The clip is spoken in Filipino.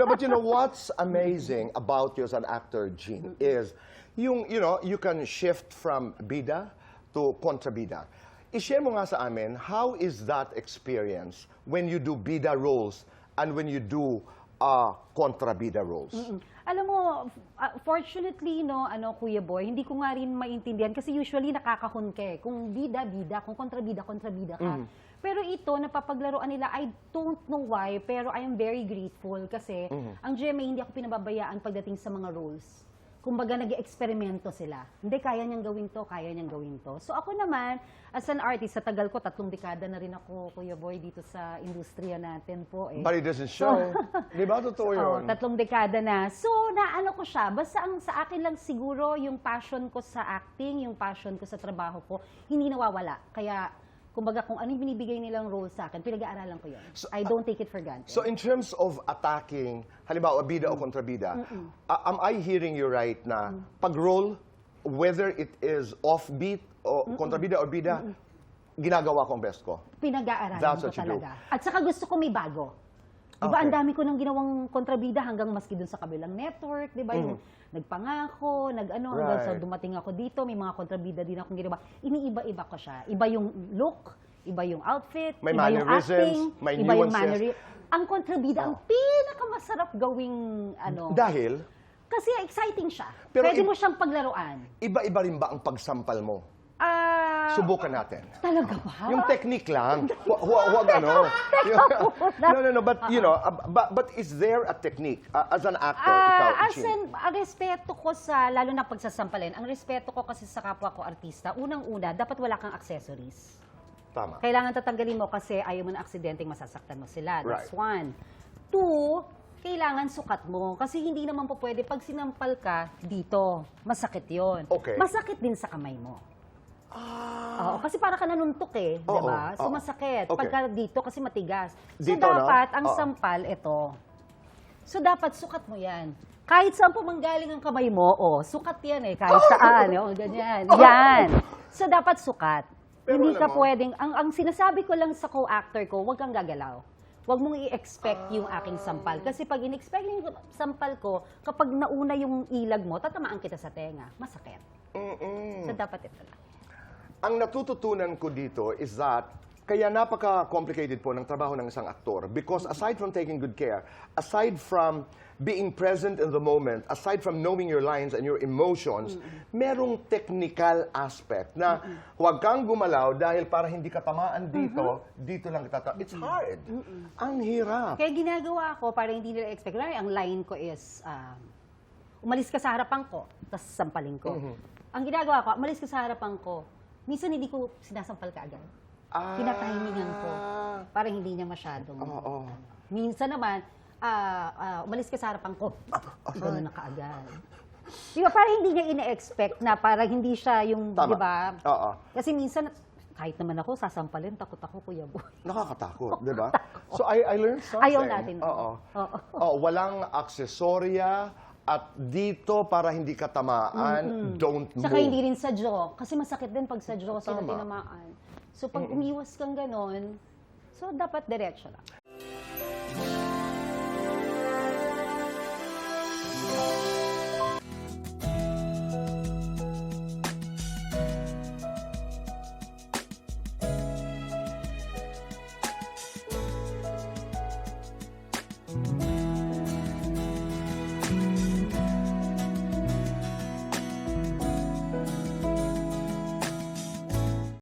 No, but you know what's amazing about you as an actor, Gene, is you can shift from bida to kontrabida. I-share mo nga sa amin, how is that experience when you do bida roles and when you do kontrabida roles? Alam mo, fortunately, no, Kuya Boy, hindi ko nga rin maintindihan kasi usually nakakahon ka eh. Kung bida-bida, kung kontrabida ka. Pero ito, napapaglaruan nila, I don't know why, pero I am very grateful kasi ang GMA hindi ako pinababayaan pagdating sa mga roles. Kumbaga, nag-eksperimento sila. Hindi, kaya niyang gawin to, kaya niyang gawin to. So ako naman, as an artist, sa tagal ko, 3 dekada na rin ako, Kuya Boy, dito sa industriya natin po. Eh. But it doesn't show. Di ba totoo yun? 3 dekada na. So, naano ko siya. Basta ang sa akin lang siguro, yung passion ko sa acting, yung passion ko sa trabaho ko, hindi nawawala. Kaya, kumbaga, kung anong binibigay nilang role sa akin, pinag-aaralan ko yun. So, I don't take it for granted. So in terms of attacking, halimbawa, bida o kontrabida, am I hearing you right na pag-role, whether it is off-beat o kontrabida or bida, ginagawa ko ang best ko? Pinag-aaralan That's ko what you talaga. At saka gusto ko may bago. Diba, ang dami ko nang ginawang kontrabida hanggang maski dun sa kabilang network, diba, yung nagpangako, hanggang sa dumating ako dito, may mga kontrabida din akong ginawa. Iniiba-iba ko siya. Iba yung look, iba yung outfit, may iba yung acting, may iba yung nuances. mannerism. Ang kontrabida, ang pinakamasarap gawing, Dahil? Kasi exciting siya. Pero Pwede mo siyang paglaruan. Iba-iba rin ba ang pagsampal mo? Subukan natin. Talaga ba? Yung technique lang. Huwag ano. No, but but is there a technique as an actor? Ang respeto ko sa, lalo na pagsasampalin, ang respeto ko kasi sa kapwa ko artista, unang-una, dapat wala kang accessories. Tama. Kailangan tatanggalin mo kasi ayaw mo na aksidenteng masasaktan mo sila. That's one. 2, kailangan sukat mo. Kasi hindi naman po pwede, pag sinampal ka, dito, masakit yon. Okay. Masakit din sa kamay mo. Oo, kasi para ka nanuntok eh, di ba? So masakit. Okay. Pagka dito kasi matigas. So Dito, dapat, no? ang sampal, ito. So dapat sukat mo yan. Kahit saan po manggaling ang kamay mo, sukat yan eh. Kahit saan, ganyan. Yan. So dapat sukat. Pero Hindi ka alam mo, pwedeng, ang sinasabi ko lang sa co-actor ko, huwag kang gagalaw. Huwag mong i-expect yung aking sampal. Kasi pag in-expect yung sampal ko, kapag nauna yung ilag mo, tatamaan kita sa tenga. Masakit. So dapat ito lang. Ang natututunan ko dito is that kaya napaka-complicated po ng trabaho ng isang aktor because aside from taking good care, aside from being present in the moment, aside from knowing your lines and your emotions, merong technical aspect na huwag kang gumalaw dahil para hindi ka tamaan dito, dito lang kita. It's hard. Ang hirap. Kaya ginagawa ko para hindi nila expect. Kunwari, ang line ko is, umalis ka sa harapan ko, tapos sampalin ko. Ang ginagawa ko, umalis ka sa harapan ko, minsan hindi ko sinasampal ka agad. Pinatahimingan ko para hindi niya masyadong. Minsan naman, umalis ka sa harapan ko, gano'n na kaagad. Di ba, para hindi niya ine-expect na para hindi siya yung, di ba? Kasi minsan, kahit naman ako, sasampalin, takot ako, Kuya Boy. Nakakatakot, di ba? So I learned something. Ayaw natin. Walang aksesorya. At dito, para hindi ka tamaan, don't move. Saka hindi rin sa jaw. Kasi masakit din pag sa jaw sila tinamaan. So pag umiwas kang ganon, so dapat diretso lang.